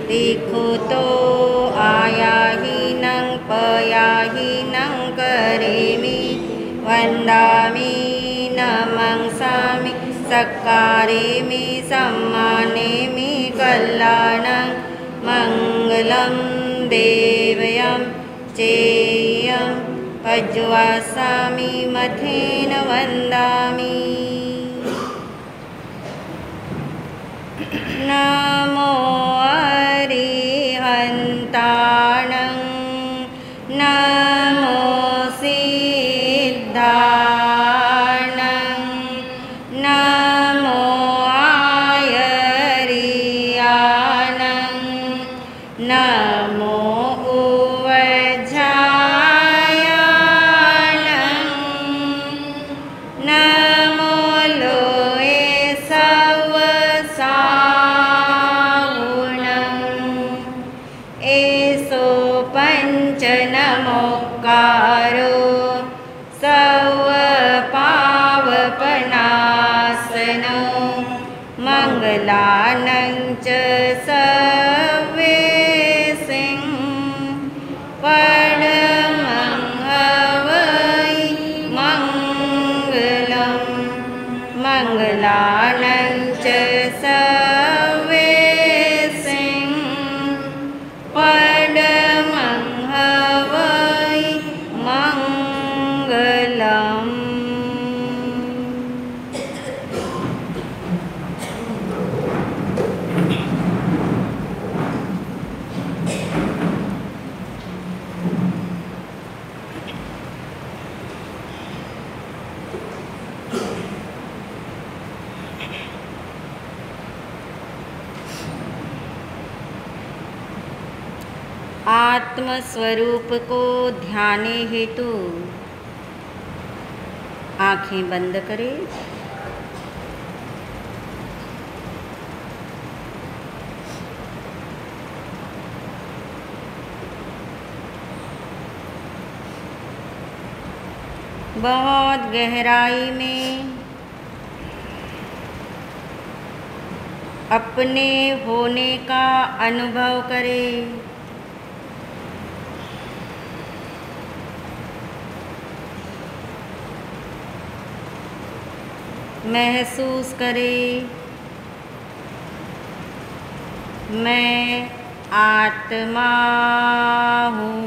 देखो तो आया ही नंग पया ही नंग करेमि वंदामि नमंसामि सक्कारेमि सम्मानेमि कल्याणं मंगलं देवयं चेयं पज्वासामि मथेन वंदामि। नमो अरिहन्ताणं नमो सिद्धाणं नमो आयर्याणं नमो उवज्झायाणं नमो लोये एसो पंचनमोक्कारो सर्वपावपनाशनो मंगलानं च सर्वेसिं परमं हवै मंगलं मंगलानं च सर्वेसिं परमं हवै मंगलम्। आत्मस्वरूप को ध्याने हेतु आंखें बंद करें। बहुत गहराई में अपने होने का अनुभव करें। महसूस करें मैं आत्मा हूँ।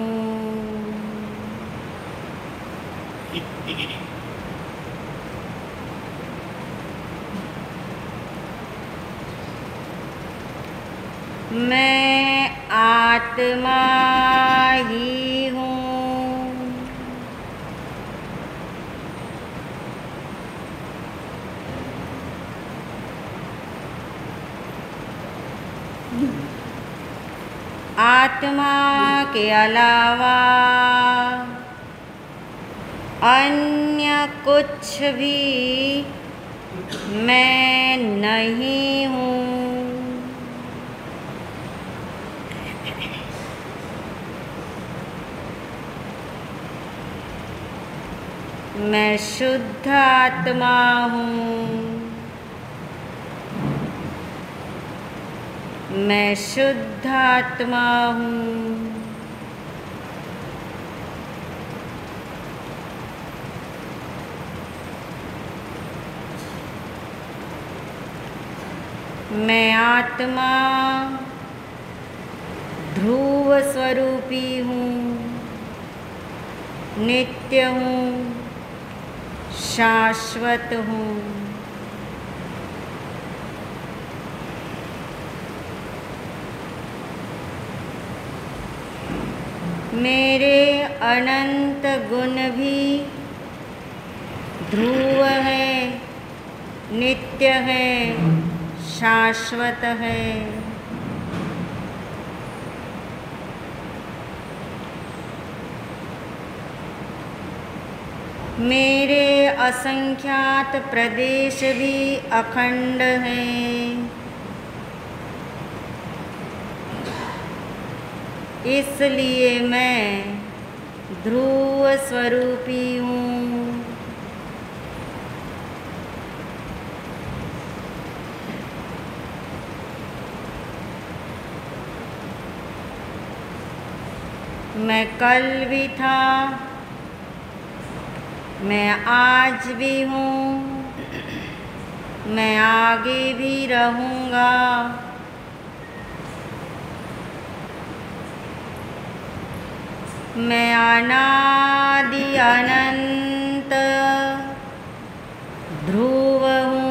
मैं आत्मा ही हूँ। आत्मा के अलावा अन्य कुछ भी मैं नहीं हूँ। मैं शुद्ध आत्मा हूँ। मैं शुद्ध आत्मा हूँ। मैं आत्मा ध्रुव स्वरूपी हूँ, नित्य हूँ, शाश्वत हूँ। मेरे अनंत गुण भी ध्रुव है, नित्य है, शाश्वत है। मेरे असंख्यात प्रदेश भी अखंड हैं। इसलिए मैं ध्रुव स्वरूपी हूँ। मैं कल भी था, मैं आज भी हूँ, मैं आगे भी रहूँगा। मैं अनादि अनंत ध्रुव हूँ।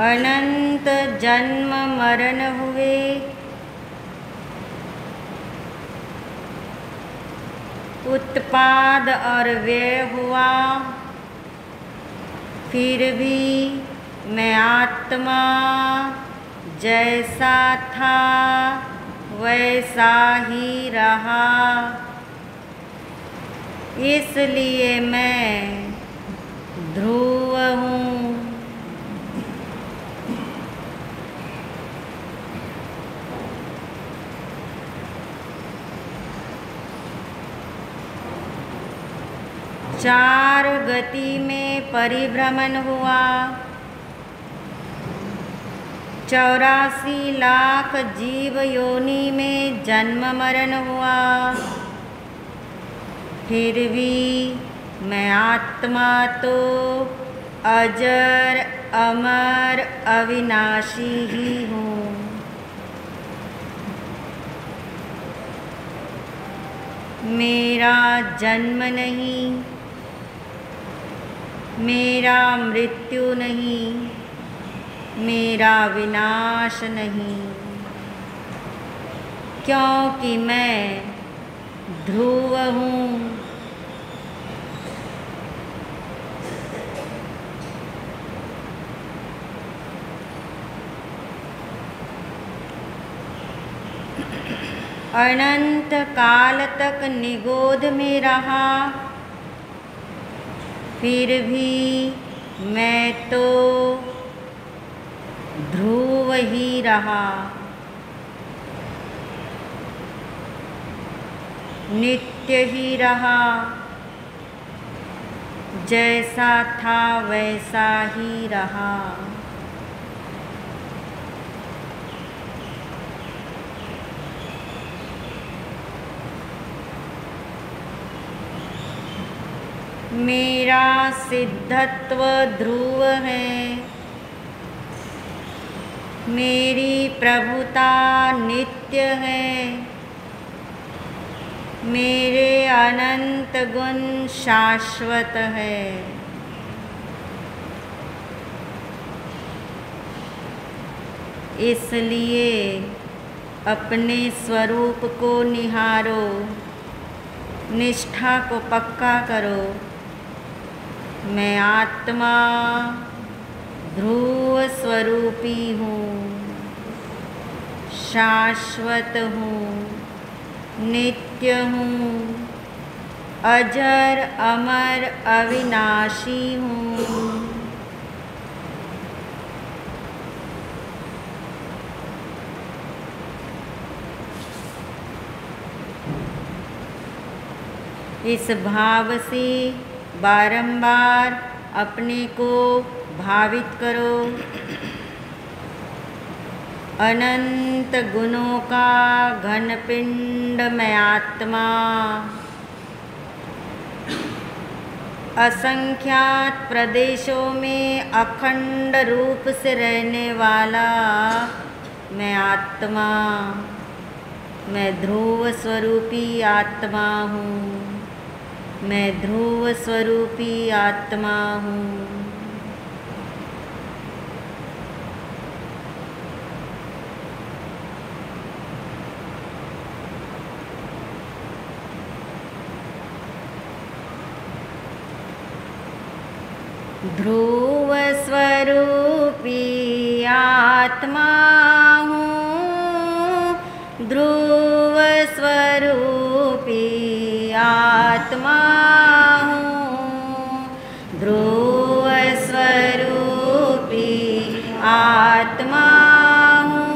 अनंत जन्म मरण हुए, उत्पाद और व्यय हुआ, फिर भी मैं आत्मा जैसा था वैसा ही रहा। इसलिए मैं ध्रुव हूँ। चार गति में परिभ्रमण हुआ, 84 लाख जीव योनि में जन्म मरण हुआ, फिर भी मैं आत्मा तो अजर अमर अविनाशी ही हूँ। मेरा जन्म नहीं, मेरा मृत्यु नहीं, मेरा विनाश नहीं, क्योंकि मैं ध्रुव हूँ। अनंत काल तक निगोध में रहा, फिर भी मैं तो ध्रुव ही रहा। नित्य ही रहा, जैसा था वैसा ही रहा। मेरा सिद्धत्व ध्रुव है, मेरी प्रभुता नित्य है, मेरे अनंत गुण शाश्वत है। इसलिए अपने स्वरूप को निहारो, निष्ठा को पक्का करो। मैं आत्मा ध्रुव स्वरूपी हूँ, शाश्वत हूँ, नित्य हूँ, अजर अमर अविनाशी हूँ। इस भाव से बारंबार अपने को भावित करो। अनंत गुणों का घनपिंड मैं आत्मा, असंख्यात प्रदेशों में अखंड रूप से रहने वाला मैं आत्मा, मैं ध्रुव स्वरूपी आत्मा हूँ, मैं ध्रुव स्वरूपी आत्मा हूँ। ध्रुव स्वरूपी आत्मा हूँ, ध्रुव स्वरूपी आत्मा हूँ, ध्रुव स्वरूपी आत्मा हूँ,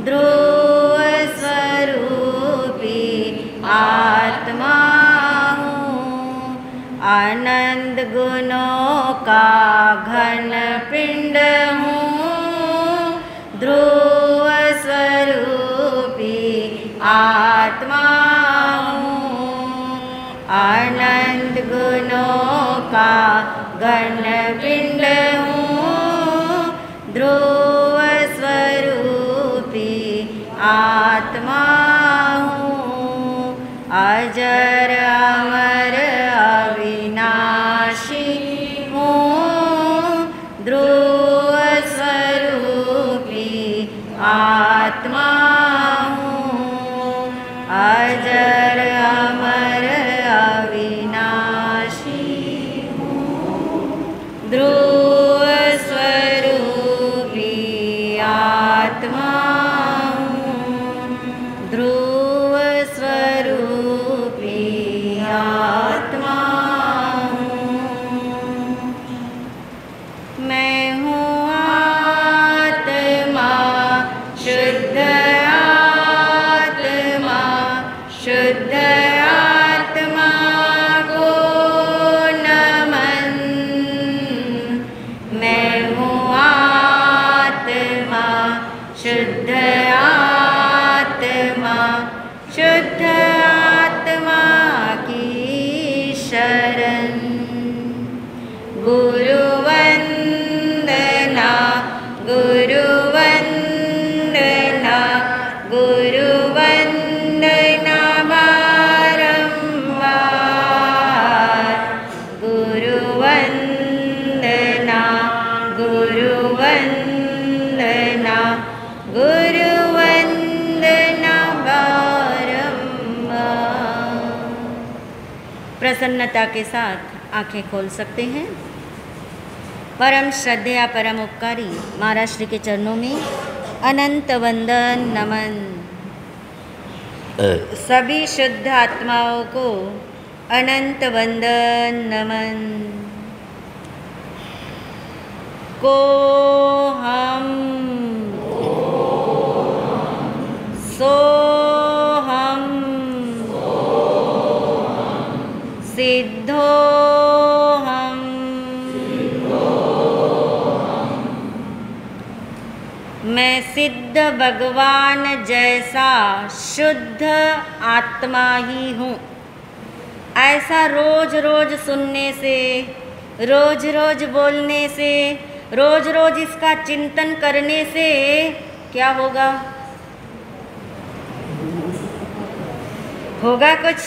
ध्रुव स्वरूपी आत्मा हूँ। आनंद गुणों का घन पिंड हूँ, ध्रुव स्वरूपी आत्मा हूँ। अनंत गुणों का घन पिंड हूँ, ध्रुव स्वरूपी आत्मा हूँ। अजर अमर अविनाशी हूँ, ध्रुव स्वरूपी आत्मा हूँ। अजर अमर अविनाशी हूँ, ध्रुव स्वरूपी आत्मा हूँ। ध्रुव स्वरूपी आत्मा हूँ। मैं हूँ आत्मा, शुद्ध आत्मा, शुद्ध आत्मा को नमन। मैं हूँ आत्मा, शुद्ध आत्मा, शुद्ध आत्मा की शरण। गुरु वंदना, गुरु वंदना, गुरु वंदना बारंबार। गुरु वंदना, गुरु वंदना, गुरु वंदना बारंबार। प्रसन्नता के साथ आंखें खोल सकते हैं। परम श्रद्धेय परम उपकारी महाराज श्री के चरणों में अनंत वंदन नमन। सभी शुद्ध आत्माओं को अनंत वंदन नमन। को हम सो हम सिद्धो हम। मैं सिद्ध भगवान जैसा शुद्ध आत्मा ही हूँ। ऐसा रोज रोज सुनने से, रोज रोज बोलने से, रोज रोज इसका चिंतन करने से क्या होगा? होगा कुछ?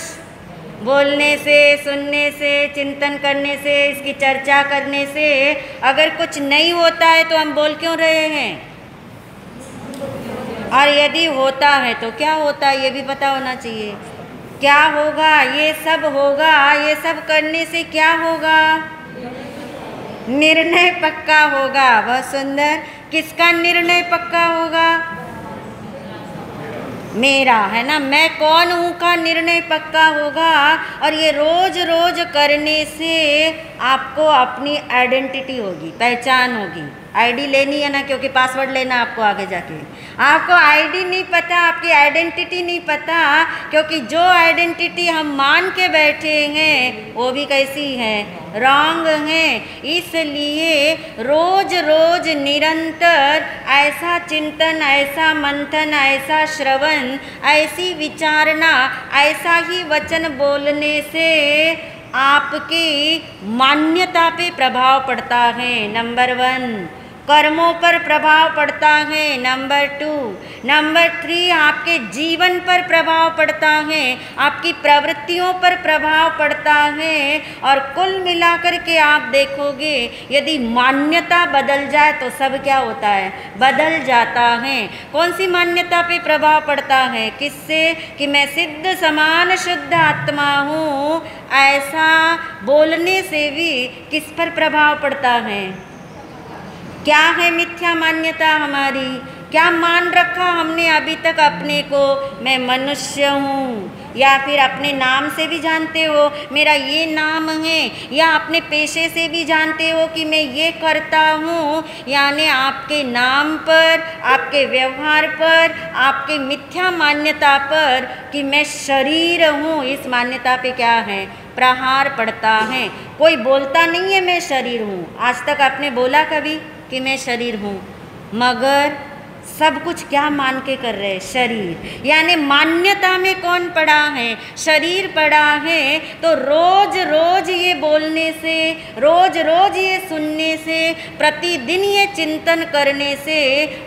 बोलने से, सुनने से, चिंतन करने से, इसकी चर्चा करने से अगर कुछ नहीं होता है तो हम बोल क्यों रहे हैं? और यदि होता है तो क्या होता है ये भी पता होना चाहिए। क्या होगा? ये सब होगा। ये सब करने से क्या होगा? निर्णय पक्का होगा। बहुत सुंदर। किसका निर्णय पक्का होगा? मेरा, है ना। मैं कौन हूँ का निर्णय पक्का होगा। और ये रोज रोज करने से आपको अपनी आइडेंटिटी होगी, पहचान होगी। आईडी लेनी है ना, क्योंकि पासवर्ड लेना आपको आगे जाके। आपको आईडी नहीं पता, आपकी आइडेंटिटी नहीं पता, क्योंकि जो आइडेंटिटी हम मान के बैठे हैं वो भी कैसी है? रॉन्ग है। इसलिए रोज रोज निरंतर ऐसा चिंतन, ऐसा मंथन, ऐसा श्रवण, ऐसी विचारना, ऐसा ही वचन बोलने से आपकी मान्यता पे प्रभाव पड़ता है। नंबर 1, कर्मों पर प्रभाव पड़ता है। नंबर 2, नंबर 3, आपके जीवन पर प्रभाव पड़ता है, आपकी प्रवृत्तियों पर प्रभाव पड़ता है। और कुल मिलाकर के आप देखोगे, यदि मान्यता बदल जाए तो सब क्या होता है? बदल जाता है। कौन सी मान्यता पे प्रभाव पड़ता है? किससे? कि मैं सिद्ध समान शुद्ध आत्मा हूँ, ऐसा बोलने से भी किस पर प्रभाव पड़ता है? क्या है मिथ्या मान्यता हमारी? क्या मान रखा हमने अभी तक अपने को? मैं मनुष्य हूँ, या फिर अपने नाम से भी जानते हो मेरा ये नाम है, या अपने पेशे से भी जानते हो कि मैं ये करता हूँ। यानी आपके नाम पर, आपके व्यवहार पर, आपके मिथ्या मान्यता पर कि मैं शरीर हूँ, इस मान्यता पे क्या है? प्रहार पड़ता है। कोई बोलता नहीं है मैं शरीर हूँ। आज तक आपने बोला कभी कि मैं शरीर हूँ? मगर सब कुछ क्या मान के कर रहे हैं? शरीर। यानी मान्यता में कौन पड़ा है? शरीर पड़ा है। तो रोज रोज ये बोलने से, रोज रोज ये सुनने से, प्रतिदिन ये चिंतन करने से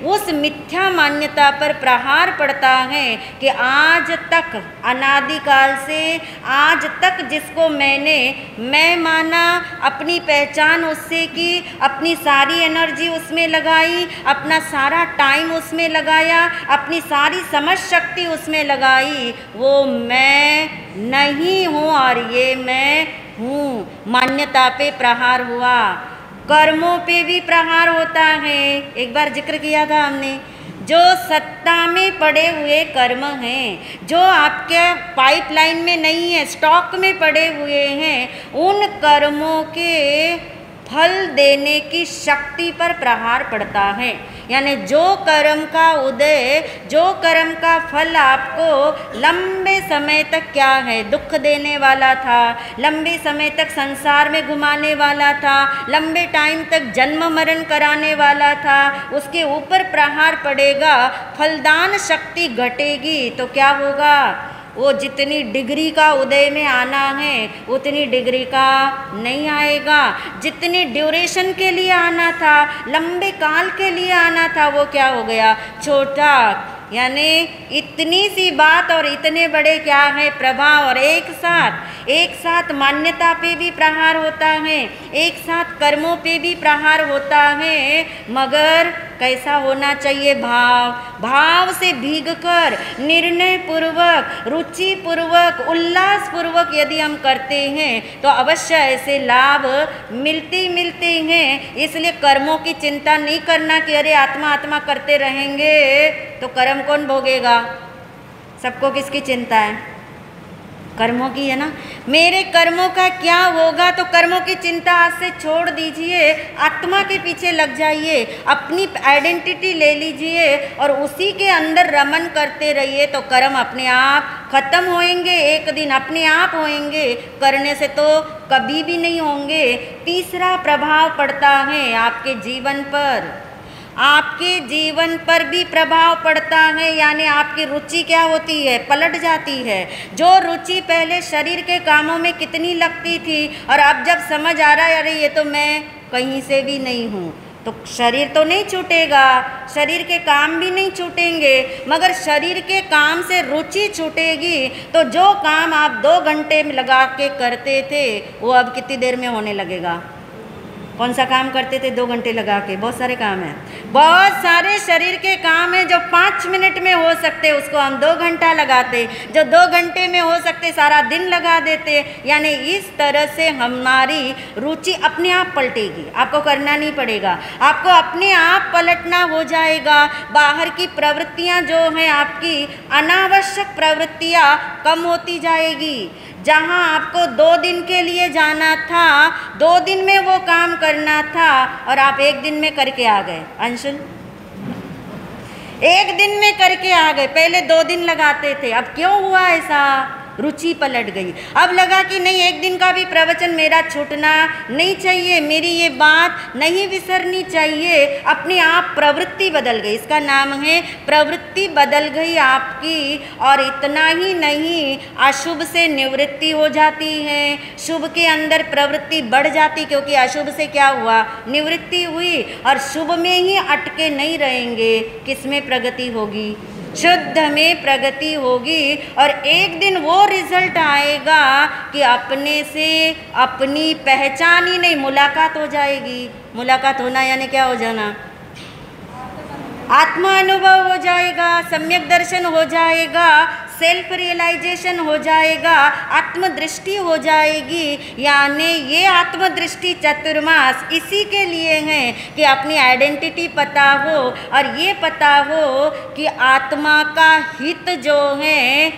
उस मिथ्या मान्यता पर प्रहार पड़ता है कि आज तक, अनादिकाल से आज तक जिसको मैं माना, अपनी पहचान उससे की, अपनी सारी एनर्जी उसमें लगाई, अपना सारा टाइम उसमें लगाया, अपनी सारी समझ शक्ति उसमें लगाई, वो मैं नहीं हूँ और ये मैं हूँ। मान्यता पे प्रहार हुआ। कर्मों पे भी प्रहार होता है। एक बार जिक्र किया था हमने, जो सत्ता में पड़े हुए कर्म हैं, जो आपके पाइपलाइन में नहीं है, स्टॉक में पड़े हुए हैं, उन कर्मों के फल देने की शक्ति पर प्रहार पड़ता है। यानी जो कर्म का उदय, जो कर्म का फल आपको लंबे समय तक क्या है, दुख देने वाला था, लंबे समय तक संसार में घुमाने वाला था, लंबे टाइम तक जन्म मरण कराने वाला था, उसके ऊपर प्रहार पड़ेगा, फलदान शक्ति घटेगी तो क्या होगा? वो जितनी डिग्री का उदय में आना है उतनी डिग्री का नहीं आएगा। जितनी ड्यूरेशन के लिए आना था, लंबे काल के लिए आना था, वो क्या हो गया? छोटा। यानी इतनी सी बात और इतने बड़े क्या है प्रभाव। और एक साथ मान्यता पे भी प्रहार होता है, एक साथ कर्मों पे भी प्रहार होता है। मगर कैसा होना चाहिए? भाव से भीगकर, निर्णय पूर्वक, रुचि पूर्वक, उल्लास पूर्वक यदि हम करते हैं तो अवश्य ऐसे लाभ मिलते हैं। इसलिए कर्मों की चिंता नहीं करना कि अरे आत्मा करते रहेंगे तो कर्म कौन भोगेगा? सबको किसकी चिंता है? कर्मों की है ना। मेरे कर्मों का क्या होगा? तो कर्मों की चिंता आज से छोड़ दीजिए, आत्मा के पीछे लग जाइए, अपनी आइडेंटिटी ले लीजिए और उसी के अंदर रमन करते रहिए तो कर्म अपने आप खत्म होंगे, एक दिन अपने आप होंगे। करने से तो कभी भी नहीं होंगे। तीसरा प्रभाव पड़ता है आपके जीवन पर, आपके जीवन पर भी प्रभाव पड़ता है। यानी आपकी रुचि क्या होती है? पलट जाती है। जो रुचि पहले शरीर के कामों में कितनी लगती थी और अब जब समझ आ रहा है अरे ये तो मैं कहीं से भी नहीं हूँ, तो शरीर तो नहीं छूटेगा, शरीर के काम भी नहीं छूटेंगे, मगर शरीर के काम से रुचि छूटेगी। तो जो काम आप 2 घंटे में लगा के करते थे वो अब कितनी देर में होने लगेगा? कौन सा काम करते थे 2 घंटे लगा के? बहुत सारे काम हैं, बहुत सारे शरीर के काम हैं जो 5 मिनट में हो सकते, उसको हम 2 घंटा लगाते। जो 2 घंटे में हो सकते सारा दिन लगा देते। यानी इस तरह से हमारी रुचि अपने आप पलटेगी, आपको करना नहीं पड़ेगा, आपको अपने आप पलटना हो जाएगा। बाहर की प्रवृत्तियाँ जो हैं, आपकी अनावश्यक प्रवृत्तियाँ कम होती जाएगी। जहाँ आपको 2 दिन के लिए जाना था, 2 दिन में वो काम करना था और आप 1 दिन में करके आ गए। अंशुल, 1 दिन में करके आ गए। पहले 2 दिन लगाते थे। अब क्यों हुआ ऐसा? रुचि पलट गई। अब लगा कि नहीं, 1 दिन का भी प्रवचन मेरा छूटना नहीं चाहिए, मेरी ये बात नहीं विसरनी चाहिए। अपने आप प्रवृत्ति बदल गई। इसका नाम है प्रवृत्ति बदल गई आपकी। और इतना ही नहीं, अशुभ से निवृत्ति हो जाती है, शुभ के अंदर प्रवृत्ति बढ़ जाती, क्योंकि अशुभ से क्या हुआ? निवृत्ति हुई। और शुभ में ही अटके नहीं रहेंगे। किस में प्रगति होगी? शुद्ध में प्रगति होगी। और एक दिन वो रिजल्ट आएगा कि अपने से अपनी पहचान ही नहीं, मुलाकात हो जाएगी। मुलाकात होना यानी क्या हो जाना? आत्मा अनुभव हो जाएगा, सम्यक दर्शन हो जाएगा, सेल्फ रियलाइजेशन हो जाएगा, आत्मदृष्टि हो जाएगी। यानी ये आत्मदृष्टि चतुर्मास इसी के लिए है कि अपनी आइडेंटिटी पता हो और ये पता हो कि आत्मा का हित जो है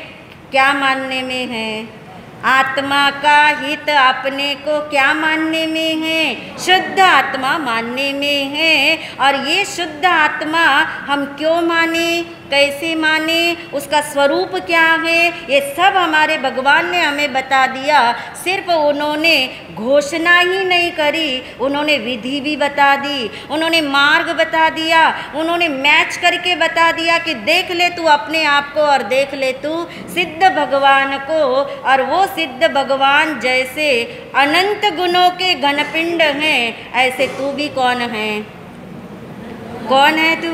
क्या मानने में है? आत्मा का हित अपने को क्या मानने में है? शुद्ध आत्मा मानने में है। और ये शुद्ध आत्मा हम क्यों माने? कैसे माने, उसका स्वरूप क्या है, ये सब हमारे भगवान ने हमें बता दिया। सिर्फ उन्होंने घोषणा ही नहीं करी, उन्होंने विधि भी बता दी, उन्होंने मार्ग बता दिया, उन्होंने मैच करके बता दिया कि देख ले तू अपने आप को और देख ले तू सिद्ध भगवान को। और वो सिद्ध भगवान जैसे अनंत गुणों के घनपिंड हैं, ऐसे तू भी कौन है? कौन है तू?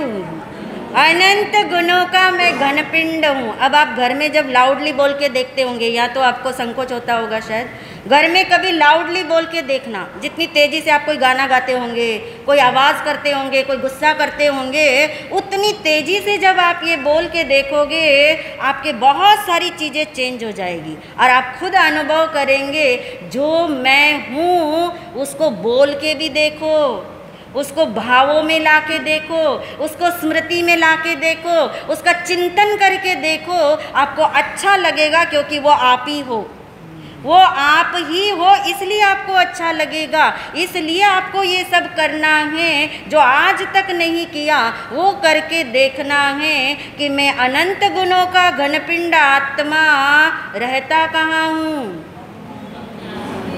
अनंत गुणों का मैं घनपिंड हूँ। अब आप घर में जब लाउडली बोल के देखते होंगे, या तो आपको संकोच होता होगा शायद, घर में कभी लाउडली बोल के देखना, जितनी तेज़ी से आप कोई गाना गाते होंगे, कोई आवाज़ करते होंगे, कोई गुस्सा करते होंगे, उतनी तेज़ी से जब आप ये बोल के देखोगे, आपके बहुत सारी चीज़ें चेंज हो जाएगी और आप खुद अनुभव करेंगे जो मैं हूँ उसको बोल के भी देखो, उसको भावों में लाके देखो, उसको स्मृति में लाके देखो, उसका चिंतन करके देखो, आपको अच्छा लगेगा क्योंकि वो आप ही हो, वो आप ही हो, इसलिए आपको अच्छा लगेगा। इसलिए आपको ये सब करना है जो आज तक नहीं किया, वो करके देखना है कि मैं अनंत गुणों का घनपिंड आत्मा रहता कहाँ हूँ?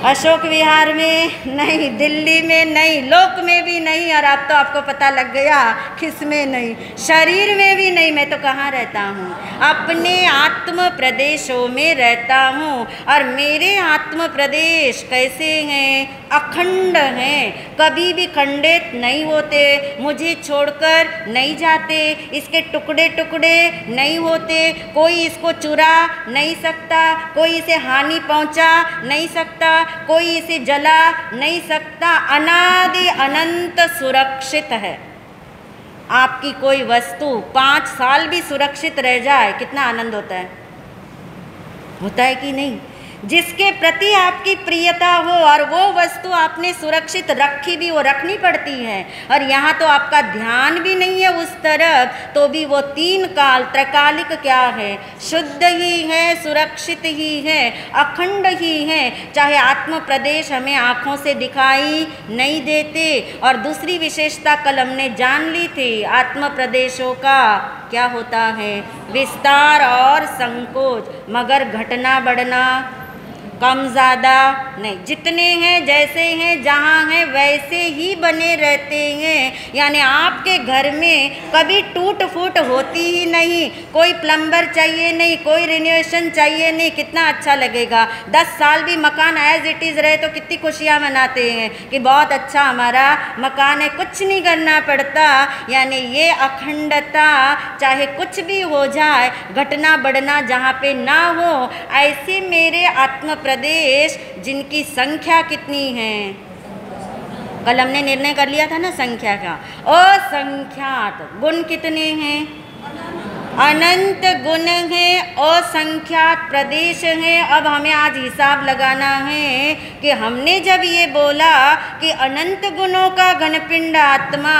अशोक विहार में नहीं, दिल्ली में नहीं, लोक में भी नहीं, और अब तो आपको पता लग गया किस में नहीं, शरीर में भी नहीं। मैं तो कहाँ रहता हूँ? अपने आत्म प्रदेशों में रहता हूँ। और मेरे आत्म प्रदेश कैसे हैं? अखंड हैं, कभी भी खंडित नहीं होते, मुझे छोड़कर नहीं जाते, इसके टुकड़े टुकड़े नहीं होते, कोई इसको चुरा नहीं सकता, कोई इसे हानि पहुँचा नहीं सकता, कोई इसे जला नहीं सकता, अनादि अनंत सुरक्षित है। आपकी कोई वस्तु 5 साल भी सुरक्षित रह जाए, कितना आनंद होता है? होता है कि नहीं? जिसके प्रति आपकी प्रियता हो और वो वस्तु आपने सुरक्षित रखी भी, वो रखनी पड़ती है, और यहाँ तो आपका ध्यान भी नहीं है उस तरफ, तो भी वो 3 काल त्रकालिक क्या है? शुद्ध ही है, सुरक्षित ही है, अखंड ही है। चाहे आत्म प्रदेश हमें आँखों से दिखाई नहीं देते। और दूसरी विशेषता कल हमने जान ली थी, आत्म प्रदेशों का क्या होता है? विस्तार और संकोच, मगर घटना बढ़ना कम ज़्यादा नहीं, जितने हैं जैसे हैं जहाँ हैं वैसे ही बने रहते हैं। यानी आपके घर में कभी टूट फूट होती ही नहीं, कोई प्लम्बर चाहिए नहीं, कोई रिनोवेशन चाहिए नहीं, कितना अच्छा लगेगा। 10 साल भी मकान एज इट इज़ रहे तो कितनी खुशियाँ मनाते हैं कि बहुत अच्छा हमारा मकान है, कुछ नहीं करना पड़ता। यानी ये अखंडता, चाहे कुछ भी हो जाए, घटना बढ़ना जहाँ पे ना हो, ऐसे मेरे आत्म प्रदेश जिनकी संख्या कितनी है? कल हमने निर्णय कर लिया था ना संख्या का, असंख्यात। गुण कितने हैं? अनंत गुण हैं, असंख्यात प्रदेश हैं। अब हमें आज हिसाब लगाना है कि हमने जब ये बोला कि अनंत गुणों का घनपिंड आत्मा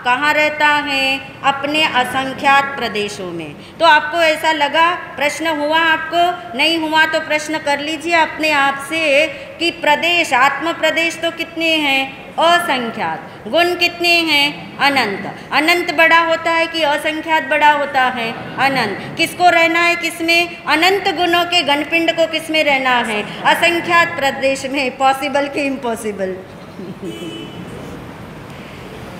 कहाँ रहता है? अपने असंख्यात प्रदेशों में। तो आपको ऐसा लगा? प्रश्न हुआ आपको? नहीं हुआ तो प्रश्न कर लीजिए अपने आप से कि प्रदेश, आत्म प्रदेश तो कितने हैं? असंख्यात। गुण कितने हैं? अनंत। अनंत बड़ा होता है कि असंख्यात बड़ा होता है? अनंत। किसको रहना है किसमें? अनंत गुणों के घनपिंड को किसमें रहना है? असंख्यात प्रदेश में। पॉसिबल कि इम्पॉसिबल?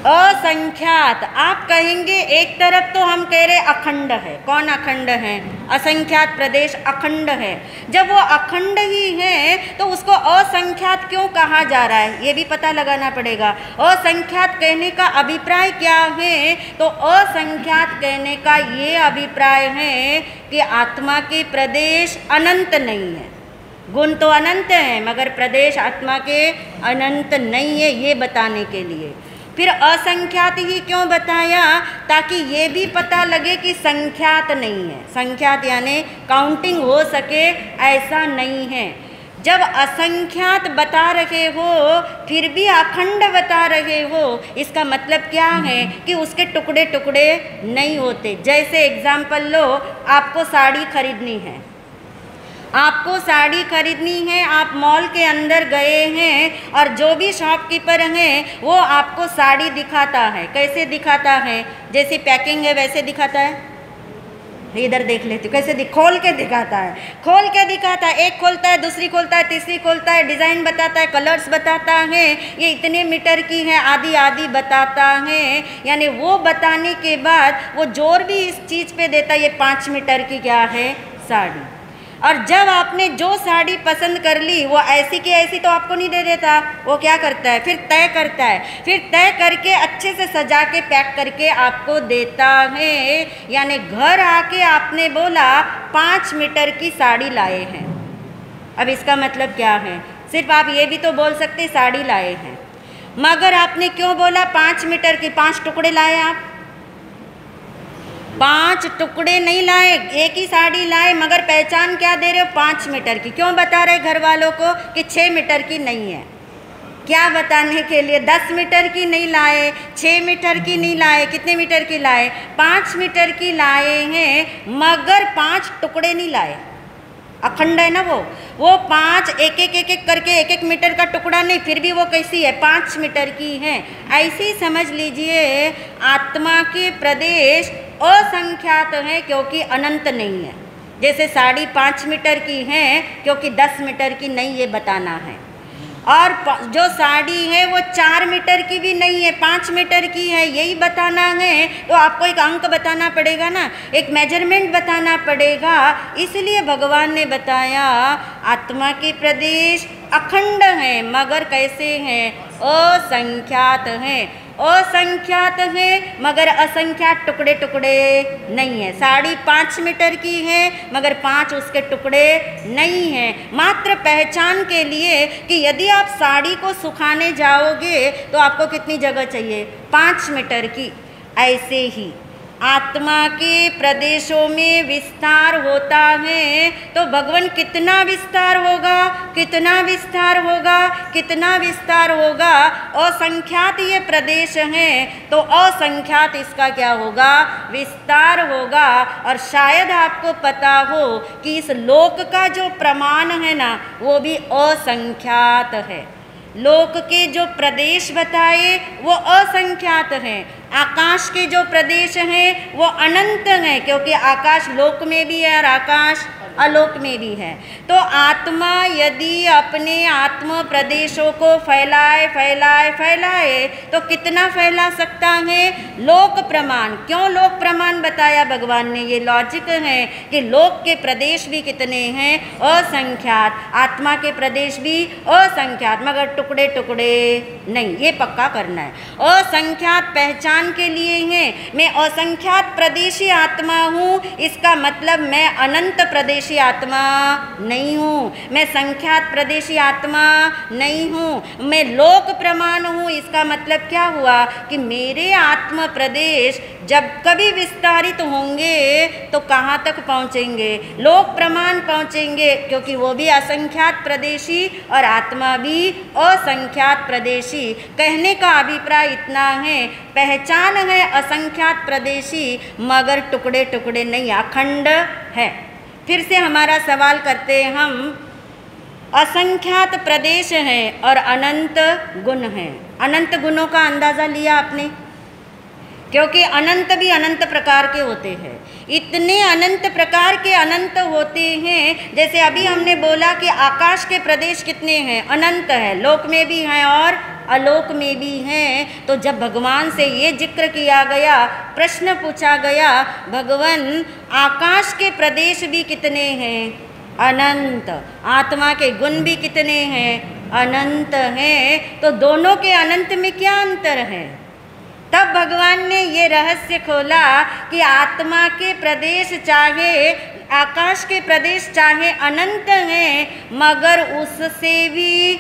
असंख्यात। आप कहेंगे एक तरफ तो हम कह रहे अखंड है। कौन अखंड है? असंख्यात प्रदेश अखंड है। जब वो अखंड ही है तो उसको असंख्यात क्यों कहा जा रहा है? ये भी पता लगाना पड़ेगा। असंख्यात कहने का अभिप्राय क्या है? तो असंख्यात कहने का ये अभिप्राय है कि आत्मा के प्रदेश अनंत नहीं है। गुण तो अनंत है मगर प्रदेश आत्मा के अनंत नहीं है, ये बताने के लिए। फिर असंख्यात ही क्यों बताया? ताकि ये भी पता लगे कि संख्यात नहीं है। संख्यात यानी काउंटिंग हो सके ऐसा नहीं है। जब असंख्यात बता रहे हो फिर भी अखंड बता रहे हो, इसका मतलब क्या है कि उसके टुकड़े टुकड़े नहीं होते। जैसे एग्जाम्पल लो, आपको साड़ी खरीदनी है, आपको साड़ी खरीदनी है, आप मॉल के अंदर गए हैं और जो भी शॉपकीपर हैं वो आपको साड़ी दिखाता है। कैसे दिखाता है? जैसी पैकिंग है वैसे दिखाता है? इधर देख लेती हूँ कैसे खोल के दिखाता है, खोल के दिखाता है। एक खोलता है, दूसरी खोलता है, तीसरी खोलता है, डिज़ाइन बताता है, कलर्स बताता है, ये इतने मीटर की है, आदि आदि बताता है। यानी वो बताने के बाद वो जोर भी इस चीज़ पे देता है, ये 5 मीटर की क्या है साड़ी। और जब आपने जो साड़ी पसंद कर ली वो ऐसी की ऐसी तो आपको नहीं दे देता, वो क्या करता है फिर तय करता है, फिर तय करके अच्छे से सजा के पैक करके आपको देता है। यानी घर आके आपने बोला 5 मीटर की साड़ी लाए हैं। अब इसका मतलब क्या है, सिर्फ आप ये भी तो बोल सकते साड़ी लाए हैं, मगर आपने क्यों बोला 5 मीटर की? 5 टुकड़े लाए आप? 5 टुकड़े नहीं लाए, एक ही साड़ी लाए, मगर पहचान क्या दे रहे हो? 5 मीटर की। क्यों बता रहे घर वालों को कि 6 मीटर की नहीं है? क्या बताने के लिए? 10 मीटर की नहीं लाए, 6 मीटर की नहीं लाए, कितने मीटर की लाए? 5 मीटर की लाए हैं, मगर 5 टुकड़े नहीं लाए। अखंड है ना वो 5 एक एक करके 1 मीटर का टुकड़ा नहीं, फिर भी वो कैसी है? 5 मीटर की है। ऐसे ही समझ लीजिए आत्मा के प्रदेश असंख्यात हैं क्योंकि अनंत नहीं है। जैसे साड़ी 5 मीटर की है क्योंकि 10 मीटर की नहीं, ये बताना है। और जो साड़ी है वो 4 मीटर की भी नहीं है, 5 मीटर की है, यही बताना है। तो आपको एक अंक बताना पड़ेगा ना, एक मेजरमेंट बताना पड़ेगा। इसलिए भगवान ने बताया आत्मा के प्रदेश अखंड हैं, मगर कैसे हैं? असंख्यात हैं। असंख्यात है मगर असंख्यात टुकड़े टुकड़े नहीं है। साड़ी 5 मीटर की है मगर 5 उसके टुकड़े नहीं हैं। मात्र पहचान के लिए कि यदि आप साड़ी को सुखाने जाओगे तो आपको कितनी जगह चाहिए? 5 मीटर की। ऐसे ही आत्मा के प्रदेशों में विस्तार होता है तो भगवान कितना विस्तार होगा, कितना विस्तार होगा, कितना विस्तार होगा। असंख्यात ये प्रदेश हैं तो असंख्यात इसका क्या होगा? विस्तार होगा। और शायद आपको पता हो कि इस लोक का जो प्रमाण है ना वो भी असंख्यात है। लोक के जो प्रदेश बताए वो असंख्यात हैं। आकाश के जो प्रदेश हैं वो अनंत हैं क्योंकि आकाश लोक में भी है और आकाश अलोक में भी है। तो आत्मा यदि अपने आत्म प्रदेशों को फैलाए फैलाए फैलाए तो कितना फैला सकता है? लोक प्रमाण। क्यों लोक प्रमाण बताया भगवान ने? ये लॉजिक है कि लोक के प्रदेश भी कितने हैं? असंख्यात। आत्मा के प्रदेश भी असंख्यात मगर टुकड़े टुकड़े नहीं, ये पक्का करना है। असंख्यात पहचान के लिए है। मैं असंख्यात प्रदेशी आत्मा हूँ, इसका मतलब मैं अनंत प्रदेश आत्मा नहीं हूँ, मैं संख्यात प्रदेशी आत्मा नहीं हूँ, मैं लोक प्रमाण हूँ। इसका मतलब क्या हुआ कि मेरे आत्म प्रदेश जब कभी विस्तारित होंगे तो कहाँ तक पहुँचेंगे? लोक प्रमाण पहुँचेंगे क्योंकि वो भी असंख्यात प्रदेशी और आत्मा भी असंख्यात प्रदेशी। कहने का अभिप्राय इतना है, पहचान है असंख्यात प्रदेशी मगर टुकड़े टुकड़े नहीं, अखंड है। फिर से हमारा सवाल करते हैं हम, असंख्यात प्रदेश हैं और अनंत गुण हैं। अनंत गुणों का अंदाज़ा लिया आपने? क्योंकि अनंत भी अनंत प्रकार के होते हैं। इतने अनंत प्रकार के अनंत होते हैं। जैसे अभी हमने बोला कि आकाश के प्रदेश कितने हैं? अनंत है, लोक में भी हैं और अलोक में भी हैं। तो जब भगवान से ये जिक्र किया गया, प्रश्न पूछा गया, भगवान आकाश के प्रदेश भी कितने हैं? अनंत। आत्मा के गुण भी कितने हैं? अनंत हैं। तो दोनों के अनंत में क्या अंतर है? तब भगवान ने ये रहस्य खोला कि आत्मा के प्रदेश चाहे आकाश के प्रदेश चाहे अनंत हैं मगर उससे भी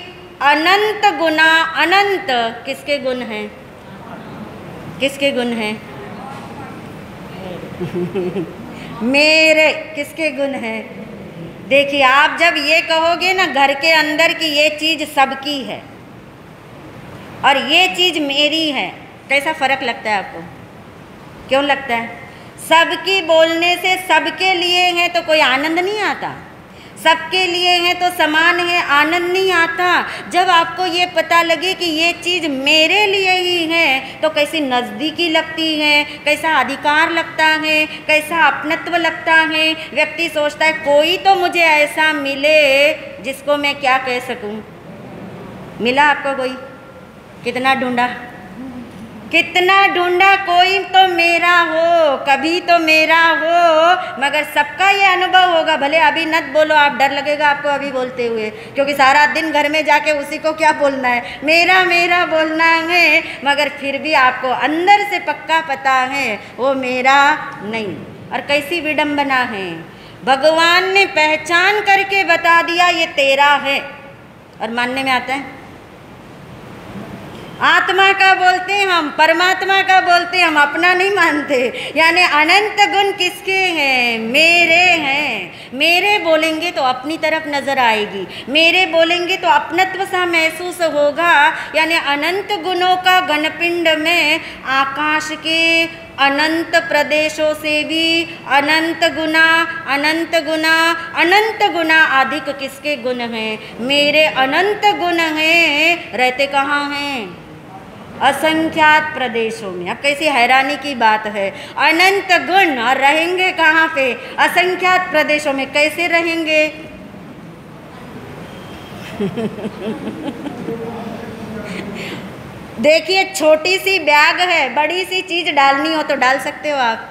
अनंत गुना अनंत किसके गुण हैं? किसके गुण हैं? मेरे। किसके गुण हैं? देखिए आप जब ये कहोगे ना घर के अंदर कि ये चीज़ सबकी है और ये चीज़ मेरी है, कैसा फ़र्क लगता है आपको? क्यों लगता है? सबकी बोलने से सबके लिए है तो कोई आनंद नहीं आता, सबके लिए है तो समान है, आनंद नहीं आता। जब आपको ये पता लगे कि ये चीज़ मेरे लिए ही है तो कैसी नज़दीकी लगती है, कैसा अधिकार लगता है, कैसा अपनत्व लगता है। व्यक्ति सोचता है कोई तो मुझे ऐसा मिले जिसको मैं क्या कह सकूं। मिला आपको कोई? कितना ढूंढा, कितना ढूंढा, कोई तो मेरा हो, कभी तो मेरा हो। मगर सबका ये अनुभव होगा, भले अभी नत बोलो आप, डर लगेगा आपको अभी बोलते हुए, क्योंकि सारा दिन घर में जाके उसी को क्या बोलना है, मेरा मेरा बोलना है। मगर फिर भी आपको अंदर से पक्का पता है वो मेरा नहीं। और कैसी विडंबना है, भगवान ने पहचान करके बता दिया ये तेरा है, और मानने में आता है। आत्मा का बोलते हैं हम, परमात्मा का बोलते हैं हम, अपना नहीं मानते। यानी अनंत गुण किसके हैं? मेरे हैं। मेरे बोलेंगे तो अपनी तरफ नजर आएगी, मेरे बोलेंगे तो अपनत्व सा महसूस होगा। यानी अनंत गुणों का घनपिंड में आकाश के अनंत प्रदेशों से भी अनंत गुना अनंत गुना अनंत गुना अधिक किसके गुण हैं? मेरे अनंत गुण हैं। रहते कहाँ हैं? असंख्यात प्रदेशों में। अब कैसी हैरानी की बात है, अनंत गुण और रहेंगे कहाँ पे? असंख्यात प्रदेशों में। कैसे रहेंगे? देखिए, छोटी सी बैग है, बड़ी सी चीज डालनी हो तो डाल सकते हो आप।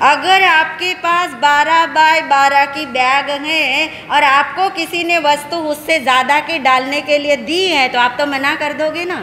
अगर आपके पास 12 बाय 12 की बैग है और आपको किसी ने वस्तु उससे ज़्यादा के डालने के लिए दी है तो आप तो मना कर दोगे ना।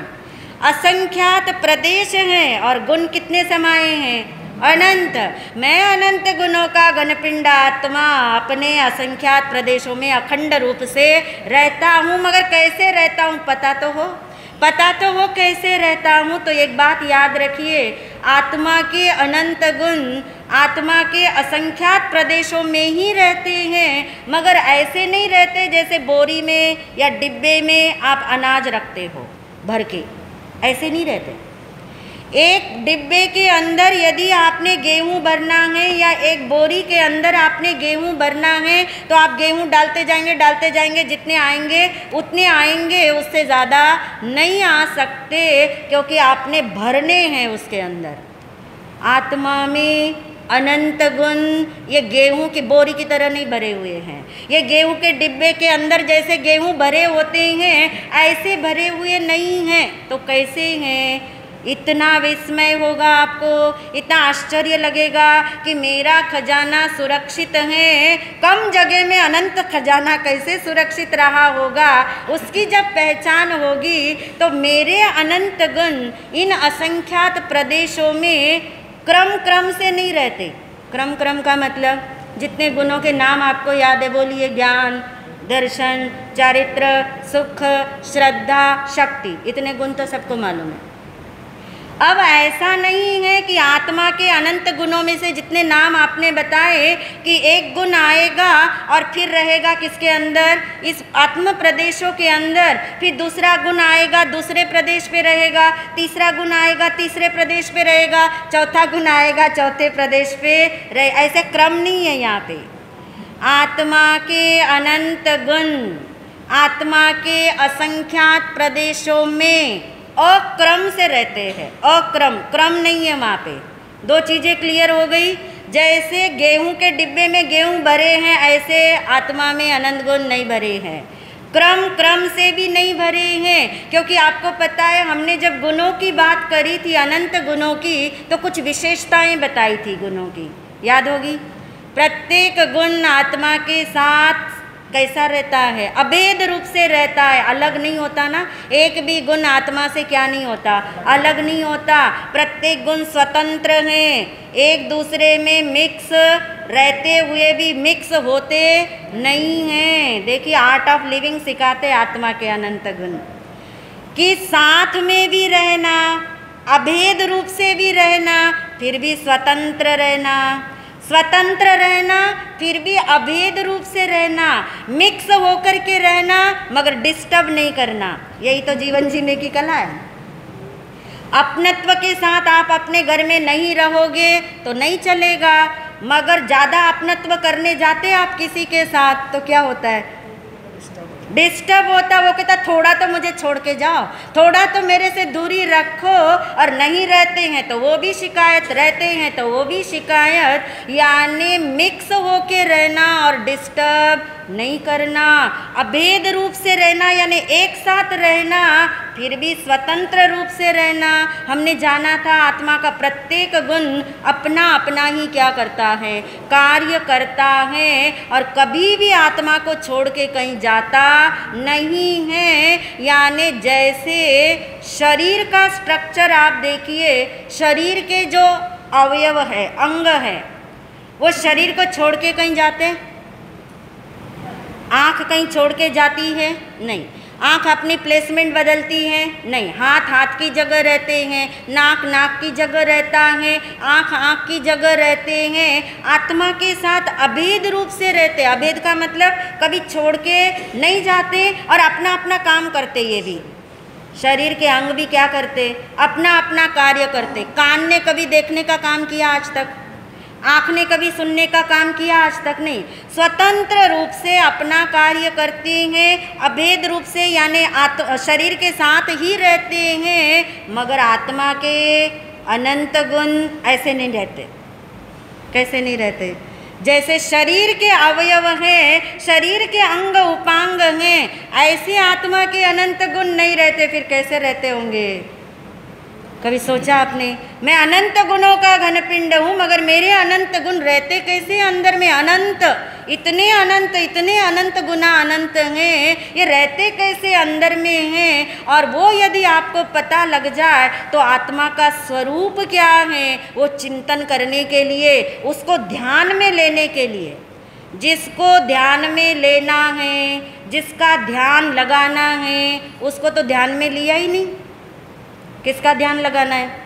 असंख्यात प्रदेश हैं और गुण कितने समाये हैं? अनंत। मैं अनंत गुणों का घनपिंड आत्मा अपने असंख्यात प्रदेशों में अखंड रूप से रहता हूँ। मगर कैसे रहता हूँ पता तो हो, पता तो हो कैसे रहता हूँ। तो एक बात याद रखिए, आत्मा के अनंत गुण आत्मा के असंख्यात प्रदेशों में ही रहते हैं। मगर ऐसे नहीं रहते जैसे बोरी में या डिब्बे में आप अनाज रखते हो भर के, ऐसे नहीं रहते। एक डिब्बे के अंदर यदि आपने गेहूं भरना है या एक बोरी के अंदर आपने गेहूं भरना है तो आप गेहूं डालते जाएंगे, जितने आएंगे उतने आएंगे, उससे ज़्यादा नहीं आ सकते, क्योंकि आपने भरने हैं उसके अंदर। आत्मा में अनंत गुण ये गेहूं की बोरी की तरह नहीं भरे हुए हैं। ये गेहूं के डिब्बे के अंदर जैसे गेहूं भरे होते हैं ऐसे भरे हुए नहीं हैं। तो कैसे हैं? इतना विस्मय होगा आपको, इतना आश्चर्य लगेगा कि मेरा खजाना सुरक्षित है। कम जगह में अनंत खजाना कैसे सुरक्षित रहा होगा, उसकी जब पहचान होगी तो मेरे अनंत गुण इन असंख्यात प्रदेशों में क्रम क्रम से नहीं रहते। क्रम क्रम का मतलब जितने गुणों के नाम आपको याद है बोलिए। ज्ञान, दर्शन, चारित्र, सुख, श्रद्धा, शक्ति, इतने गुण तो सबको मालूम है। अब ऐसा नहीं है कि आत्मा के अनंत गुणों में से जितने नाम आपने बताए कि एक गुण आएगा और फिर रहेगा किसके अंदर? इस आत्म प्रदेशों के अंदर। फिर दूसरा गुण आएगा, दूसरे प्रदेश पे रहेगा। तीसरा गुण आएगा, तीसरे प्रदेश पे रहेगा। चौथा गुण आएगा, चौथे प्रदेश पे रहे। ऐसे क्रम नहीं है यहाँ पे। आत्मा के अनंत गुण आत्मा के असंख्यात प्रदेशों में अक्रम से रहते हैं। अक्रम, क्रम नहीं है वहाँ पे। दो चीज़ें क्लियर हो गई। जैसे गेहूं के डिब्बे में गेहूं भरे हैं ऐसे आत्मा में अनंत गुण नहीं भरे हैं। क्रम क्रम से भी नहीं भरे हैं, क्योंकि आपको पता है हमने जब गुणों की बात करी थी, अनंत गुणों की, तो कुछ विशेषताएं बताई थी गुणों की, याद होगी। प्रत्येक गुण आत्मा के साथ कैसा रहता है? अभेद रूप से रहता है, अलग नहीं होता ना। एक भी गुण आत्मा से क्या नहीं होता? अलग नहीं होता। प्रत्येक गुण स्वतंत्र हैं, एक दूसरे में मिक्स रहते हुए भी मिक्स होते नहीं हैं। देखिए, आर्ट ऑफ लिविंग सिखाते आत्मा के अनंत गुण कि साथ में भी रहना, अभेद रूप से भी रहना, फिर भी स्वतंत्र रहना, स्वतंत्र रहना, फिर भी अभेद रूप से रहना, मिक्स होकर के रहना, मगर डिस्टर्ब नहीं करना। यही तो जीवन जीने की कला है। अपनत्व के साथ आप अपने घर में नहीं रहोगे तो नहीं चलेगा, मगर ज़्यादा अपनत्व करने जाते आप किसी के साथ तो क्या होता है? डिस्टर्ब होता, वो कहता थोड़ा तो मुझे छोड़ के जाओ, थोड़ा तो मेरे से दूरी रखो। और नहीं रहते हैं तो वो भी शिकायत, रहते हैं तो वो भी शिकायत। यानी मिक्स होके रहना और डिस्टर्ब नहीं करना, अभेद रूप से रहना, यानी एक साथ रहना फिर भी स्वतंत्र रूप से रहना। हमने जाना था आत्मा का प्रत्येक गुण अपना अपना ही क्या करता है, कार्य करता है, और कभी भी आत्मा को छोड़ के कहीं जाता नहीं है। यानी जैसे शरीर का स्ट्रक्चर आप देखिए, शरीर के जो अवयव है, अंग है, वो शरीर को छोड़ के कहीं जाते हैं? आँख कहीं छोड़ के जाती है? नहीं। आँख अपनी प्लेसमेंट बदलती है? नहीं। हाथ हाथ की जगह रहते हैं, नाक नाक की जगह रहता है, आँख आँख की जगह रहते हैं। आत्मा के साथ अभेद रूप से रहते। अभेद का मतलब कभी छोड़ के नहीं जाते और अपना अपना काम करते। ये भी शरीर के अंग भी क्या करते? अपना अपना कार्य करते। कान ने कभी देखने का काम किया आज तक? आँख ने कभी सुनने का काम किया? आज तक नहीं। स्वतंत्र रूप से अपना कार्य करते हैं, अभेद रूप से, यानी शरीर के साथ ही रहते हैं। मगर आत्मा के अनंत गुण ऐसे नहीं रहते। कैसे नहीं रहते? जैसे शरीर के अवयव हैं, शरीर के अंग उपांग हैं, ऐसे आत्मा के अनंत गुण नहीं रहते। फिर कैसे रहते होंगे? कभी सोचा आपने? मैं अनंत गुणों का घनपिंड हूँ, मगर मेरे अनंत गुण रहते कैसे अंदर में? अनंत, इतने अनंत गुना अनंत हैं, ये रहते कैसे अंदर में हैं? और वो यदि आपको पता लग जाए तो आत्मा का स्वरूप क्या है, वो चिंतन करने के लिए, उसको ध्यान में लेने के लिए, जिसको ध्यान में लेना है, जिसका ध्यान लगाना है, उसको तो ध्यान में लिया ही नहीं। किसका ध्यान लगाना है?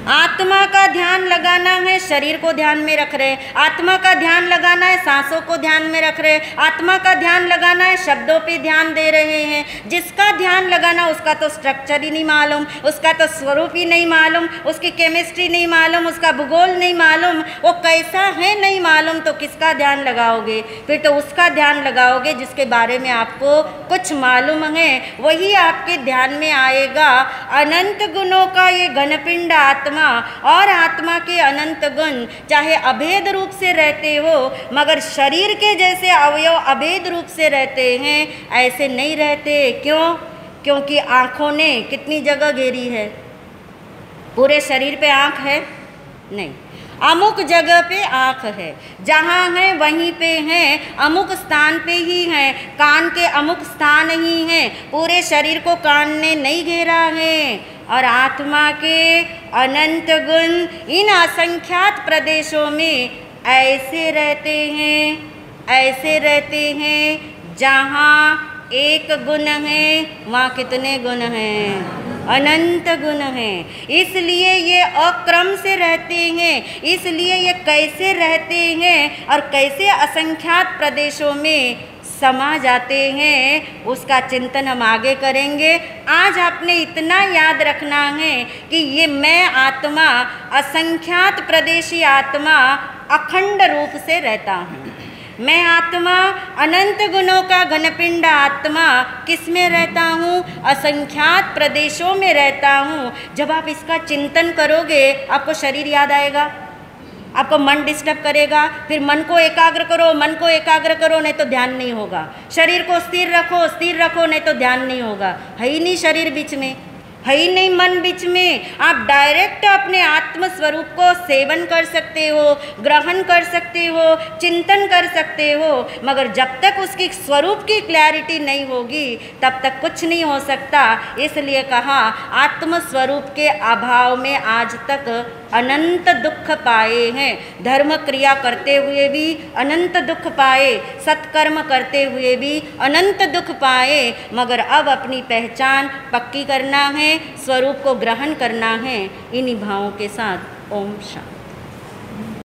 आत्मा का ध्यान लगाना है। शरीर को ध्यान में रख रहे। आत्मा का ध्यान लगाना है, सांसों को ध्यान में रख रहे। आत्मा का ध्यान लगाना है, शब्दों पे ध्यान दे रहे हैं। जिसका ध्यान लगाना, उसका तो स्ट्रक्चर ही नहीं मालूम, उसका तो स्वरूप ही नहीं मालूम, उसकी केमिस्ट्री नहीं मालूम, उसका भूगोल नहीं मालूम, वो कैसा है नहीं मालूम, तो किसका ध्यान लगाओगे? फिर तो उसका ध्यान लगाओगे जिसके बारे में आपको कुछ मालूम है, वही आपके ध्यान में आएगा। अनंत गुणों का ये घनपिंड आत्मा और आत्मा के अनंत गुण चाहे अभेद रूप से रहते हो, मगर शरीर के जैसे अवयव अभेद रूप से रहते हैं, ऐसे नहीं रहते। क्यों? क्योंकि आँखों ने कितनी जगह घेरी है? पूरे शरीर पे आँख है? नहीं, अमुक जगह पे आँख है, जहाँ है वहीं पे हैं, अमुक स्थान पे ही हैं। कान के अमुक स्थान ही हैं, पूरे शरीर को कान ने नहीं घेरा है। और आत्मा के अनंत गुण इन असंख्यात प्रदेशों में ऐसे रहते हैं, जहाँ एक गुण है वहाँ कितने गुण हैं? अनंत गुण हैं। इसलिए ये अक्रम से रहते हैं। इसलिए ये कैसे रहते हैं और कैसे असंख्यात प्रदेशों में समा जाते हैं, उसका चिंतन हम आगे करेंगे। आज आपने इतना याद रखना है कि ये मैं आत्मा, असंख्यात प्रदेशी आत्मा, अखंड रूप से रहता हूँ। मैं आत्मा, अनंत गुणों का घनपिंड आत्मा, किस में रहता हूँ? असंख्यात प्रदेशों में रहता हूँ। जब आप इसका चिंतन करोगे, आपको शरीर याद आएगा, आपको मन डिस्टर्ब करेगा। फिर मन को एकाग्र करो, मन को एकाग्र करो, नहीं तो ध्यान नहीं होगा। शरीर को स्थिर रखो, स्थिर रखो, नहीं तो ध्यान नहीं होगा। है ही नहीं शरीर बीच में, है ही नहीं मन बीच में। आप डायरेक्ट अपने आत्म स्वरूप को सेवन कर सकते हो, ग्रहण कर सकते हो, चिंतन कर सकते हो, मगर जब तक उसकी स्वरूप की क्लैरिटी नहीं होगी तब तक कुछ नहीं हो सकता। इसलिए कहा आत्म स्वरूप के अभाव में आज तक अनंत दुख पाए हैं। धर्म क्रिया करते हुए भी अनंत दुख पाए, सत्कर्म करते हुए भी अनंत दुख पाए, मगर अब अपनी पहचान पक्की करना है, स्वरूप को ग्रहण करना है। इन्हीं भावों के साथ ओम शांति।